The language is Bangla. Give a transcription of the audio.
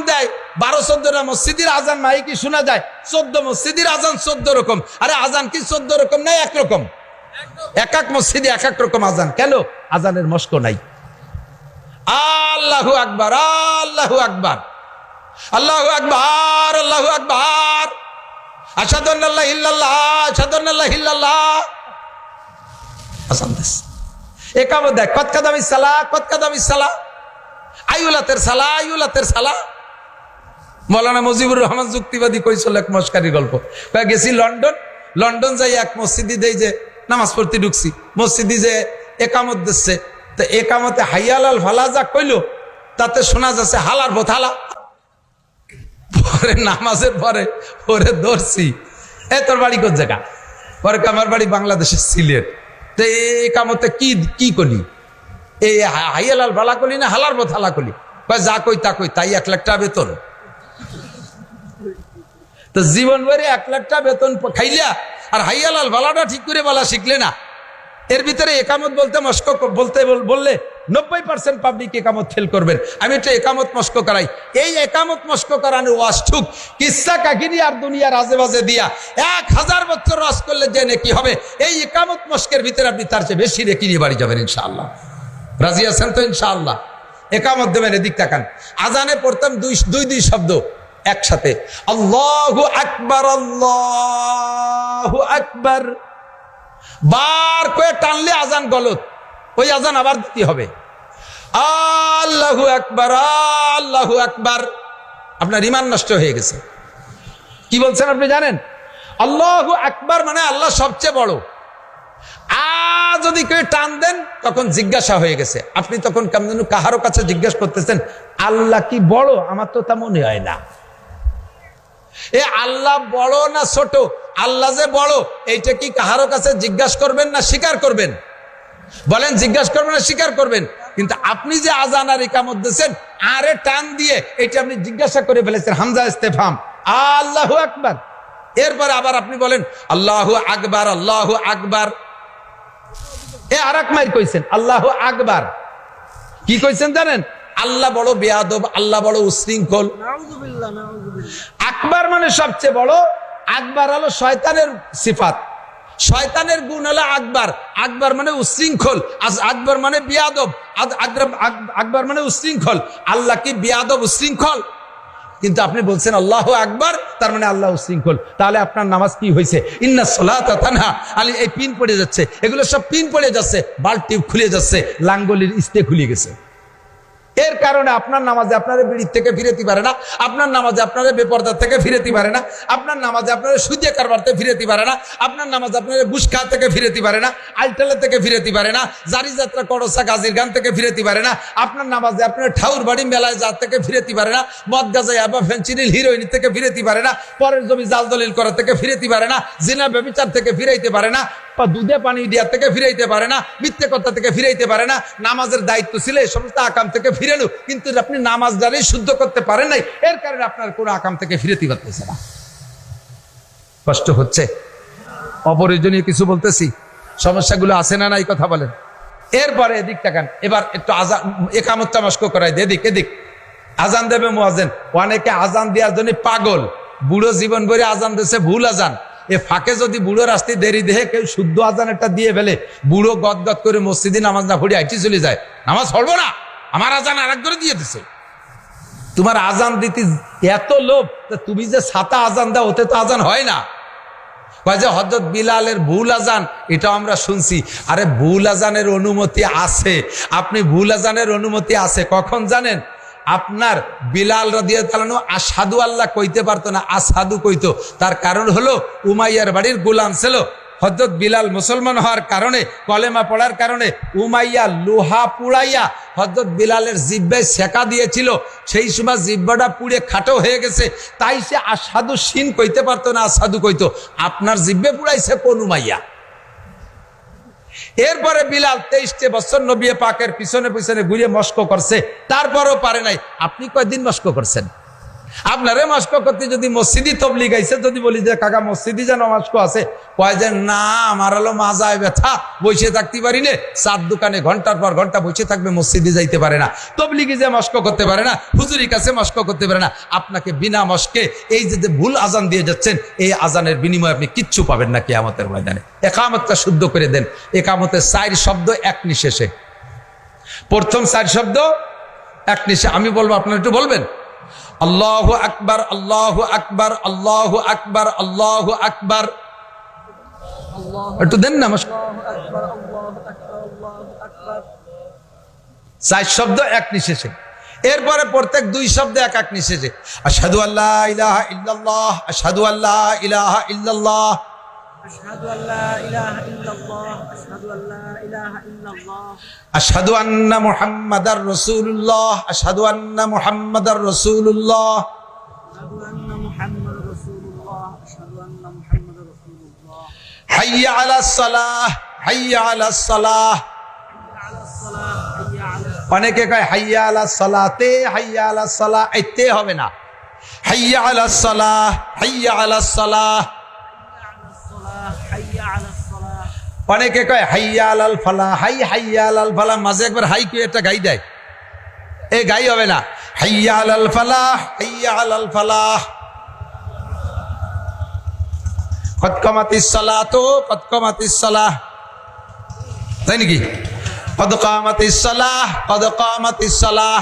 দেয় 12-14টা মসজিদের আজান মাইকে শোনা যায়, 14 মসজিদের আজান 14 রকম। আরে আজান কি 14 রকম নাই, একরকম? এক এক মসজিদে এক এক রকম আজান। কেন? আজানের মস্ক নাই। আল্লাহু আকবার, আল্লাহু আকবার, আল্লাহু আকবার, আল্লাহু আকবার, আশহাদু আল্লা ইলাহা ইল্লাল্লাহ, আশহাদু আন্না লা ইলাহা ইল্লাল্লাহ। আজান দেশ একামত দেয়, কত কাদামি সালাহ, কত কাদামি সালাহ, আইউলাতের সালাহ, আইউলাতের সালাহ। মৌলানা মুজিবুর রহমান যুক্তিবাদী কইছিল এক মস্কারি গল্প। গেছি লন্ডন যাই এক মসজিদে দেই যে নামাজ পড়তে ঢুকছি, মসজিদে যে একামত দিচ্ছে, তো একামতে হাইয়ালাল ফালা যা কইলো তাতে শোনা যাচ্ছে হালার বোথালা। পরে নামাজের পরে ওরে ধরছি, তোর বাড়ি কোন জায়গা? পরে আমার বাড়ি বাংলাদেশের সিলেট। তো একামতে কি কলি? এই হাইয়ালাল ফালা কলি না হালার বোথালা কলি? যা কই তা কই, তাই 1 লাখ টাকা বেতন। তো জীবন ভরে 1 লাখ টাকা বেতন খাইলা আর হাইয়ালাল ফালাটা ঠিক করে বলা শিখলে না। এর ভিতরে একামত বলতে মস্ক বলতে বললে 90% পাবলিক একামত ফেল করবেন। আমি একটা একামত মস্ক করাই। এই একামত মস্ক করানোর ওয়াজটুক কিসসা কাহিনী আর দুনিয়ার আজেবাজে দিয়া 1000 বছর রস করলে যে নেকি হবে, এই একামত মস্কের ভিতরে আপনি তার চেয়ে বেশি নেকি নিয়ে বাড়ি যাবেন ইনশাআল্লাহ। রাজি আছেন তো ইনশাআল্লাহ? একামত দেবেন, এদিক তাকান। আজানে পড়তাম দুই শব্দ একসাথে, আল্লাহু আকবার, আল্লাহু আকবার। বার করে টানলে আজান গলত, ওই আজান আবার দিতে হবে। আল্লাহু আকবার, আল্লাহু আকবার। আপনার ঈমান নষ্ট হয়ে গেছে। কি বলছেন আপনি জানেন? আল্লাহু আকবার মানে আল্লাহ সবচেয়ে বড়। যদি কেউ টান দেন তখন জিজ্ঞাসা হয়ে গেছে। আপনি তখন কেমন কাহারো কাছে জিজ্ঞাসা করতেছেন আল্লাহ কি বড়? আমার তো তা মনে হয় না। এ আল্লাহ বড় না ছোট? আল্লাহ যে বড় এইটা কি কাহারো কাছে জিজ্ঞাসা করবেন না স্বীকার করবেন? বলেন, জিজ্ঞাসা করবেন না স্বীকার করবেন? কিন্তু আপনি যে আজান আর ইকামত দিয়েছেন আরে টান দিয়ে এটা আপনি জিজ্ঞাসা করে ফেলেছেন, হামজা ইস্তেফহাম, আল্লাহু আকবার। এরপরে আবার আপনি বলেন আল্লাহু আকবার, আল্লাহু আকবার। আরেক মাইর কইছেন আল্লাহু আকবার। কি কইছেন জানেন? আল্লাহ বড় বেয়াদব, আল্লাহ বড় উশৃঙ্খল। আকবার মানে সবচেয়ে বড়, আকবার হলো শয়তানের সিফাত, শয়তানের গুণ হলো আকবার। আকবার মানে উশৃঙ্খল, আকবার মানে বেয়াদব, আকবার মানে উশৃঙ্খল। আল্লাহ কি বেয়াদব উশৃঙ্খল? কিন্তু আপনি বলছেন আল্লাহু আকবার, তার মানে আল্লাহ উশৃঙ্খল। তাহলে আপনার নামাজ কি হয়েছে? ইন্না সলাতা তানহা আলী, এই পিন পড়ে যাচ্ছে, এগুলো সব পিন পড়ে যাচ্ছে, বাল্ব খুলে যাচ্ছে, লাঙ্গলির ইস্তে খুলে গেছে। এর কারণে আপনার নামাজে আপনারা বিড়ির থেকে ফিরেতে পারে না, আপনার নামাজে আপনারা বেপরদার থেকে ফিরেতে পারে না, আপনার নামাজে আপনারা সুদে কারবার থেকে ফিরেতে পারে না, আপনার নামাজে আপনারা গুসখা থেকে ফিরেতে পারে না, আলটালা থেকে ফিরেতে পারে না, জারি যাত্রা করসা গাজীর গান থেকে ফিরেতে পারে না, আপনার নামাজে আপনারা ঠাউর বাড়ি মেলায় যার থেকে ফিরেতে পারে না, মদ গাজা ইয়াবা ফেনচিনিল হিরোইন থেকে ফিরেতে পারে না, পরের জমি জাল দলিল করা থেকে ফিরেতে পারে না, জিনা ব্যভিচার থেকে ফিরাইতে পারে না, দুধে পানি দেওয়ার থেকে ফিরাইতে পারে না, মিথ্যে কথা থেকে ফিরাইতে পারে না। নামাজের দায়িত্ব ছিল এই সমস্ত আকাম থেকে ফিরানো, কিন্তু আপনি নামাজ দ্বারাই শুদ্ধ করতে পারেন নাই, এর কারণে আপনার কোনো আকাম থেকে ফিরাতে পারতেছে না। কষ্ট হচ্ছে? অপ্রয়োজনীয় কিছু বলতেছি? সমস্যাগুলো আছে না নাই কথা বলেন। এরপরে এদিক তাকান, এবার একটু আজান একামতটা মস্ক করাই দে, এদিক আজান দেবে মুয়াজ্জিন। অনেকে আজান দেওয়ার জন্য পাগল, বুড়ো জীবন ভরে আজান দিয়েছে ভুল আজান। এ ফাঁকে যদি বুড়ো রাস্তায় দেরি দেহে কেউ শুদ্ধ আজান একটা দিয়ে ফেলে, বুড়ো গদগদ করে মসজিদে নামাজ না পড়ে আইটি চলে যায়, নামাজ পড়বো না, আমার আজান আরেক করে দিয়ে দিছে। তোমার আজান দিতে এত লোভ, তুমি যে ছাতা আজান দাও ওতে তো আজান হয় না। যে হযরত বিলালের ভুল আজান, এটা আমরা শুনছি। আরে ভুল আজানের অনুমতি আছে, আপনি ভুল আজানের অনুমতি আছে কখন জানেন? আপনার বিলাল রাদিয়াল্লাহু আনহু আশহাদু আল্লাহ কইতে পারতো না, আশহাদু কইতো। তার কারণ হলো উমাইয়ার বাড়ির গোলাম ছিল। হযরত বিলাল মুসলমান হওয়ার কারণে, কলেমা পড়ার কারণে উমাইয়া লোহা পুড়াইয়া হযরত বিলালের জিহ্বায় সেকা দিয়েছিল। সেই সময় জিহ্বাটা পুড়ে খাটো হয়ে গেছে, তাই সে আশহাদু শিন কইতে পারতো না, আশহাদু কইতো। আপনার জিহ্বে পুড়াইছে কোন উমাইয়া? এরপরে বিলাল 23 বছর নবী পাকের পিছনে পিছনে ঘুরে মস্ক করছে, তারপরও পারে নাই। আপনি কয়দিন মস্ক করছেন? আপনারে মস্ক করতে যদি মসজিদি তবলিগ আইছে, যদি বলি যে কাকা মসজিদি যেন মস্ক আছে, কয় যে না আমার হলো মাজায় ব্যথা, বসে থাকতে পারি না, চার দোকানে ঘন্টার পর ঘন্টা বসে থাকবে, মসজিদে যাইতে পারে না, তবলিগে যে মস্ক করতে পারে না, হুজুরি কাছে মস্ক করতে পারে না। আপনাকে বিনা মস্কে এই যে ভুল আজান দিয়ে যাচ্ছেন, এই আজানের বিনিময়ে আপনি কিচ্ছু পাবেন না কিয়ামতের ময়দানে। একামতটা শুদ্ধ করে দেন। একামতের 4 শব্দ এক নিঃশেষে, প্রথম 4 শব্দ এক নিঃশেষে। আমি বলবো, আপনারা একটু বলবেন আল্লাহু আকবার, আল্লাহু আকবার, আল্লাহু আকবার, আল্লাহু আকবার। একটু দেন না। 4 শব্দ এক নিঃশেষে। এরপরে প্রত্যেক 2 শব্দ এক এক নিঃশেষে। আশহাদু আল্লা ইলাহা ইল্লাল্লাহ, আশহাদু আল্লা ইলাহা ইল্লাল্লাহ, আশহাদু আল্লা ইলাহা ইল্লাল্লাহ, আশহাদু আল্লা ইলাহা ইল্লাল্লাহ, আশহাদু আন্না মুহাম্মাদার রাসূলুল্লাহ, আশহাদু আন্না মুহাম্মাদার রাসূলুল্লাহ, আশহাদু আন্না মুহাম্মাদার রাসূলুল্লাহ, আশহাদু আন্না মুহাম্মাদার রাসূলুল্লাহ। হাইয়া আলাস সালাহ, হাইয়া আলাস সালাহ, অনেকে কয় হাইয়া আলাস সালাতে, হাইয়া আলাস সালাহ, এতে হবে না। হাইয়া আলাস সালাহ, হাইয়া আলাস সালাহ। অনেকে কয় হাইয়া আলাল ফালাহ, হাইয়া আলাল ফালাহ, মাঝে একবার হাই কে একটা গাই দেয়, এই গাই হবে না। হাইয়া আলাল ফালাহ, হাইয়া আলাল ফালাহ। কদ কামাতিস সালাতু, কদ কামাতিস সালাহ, তাই নাকি? কদ কামাতিস সালাহ, কদ কামাতিস সালাহ।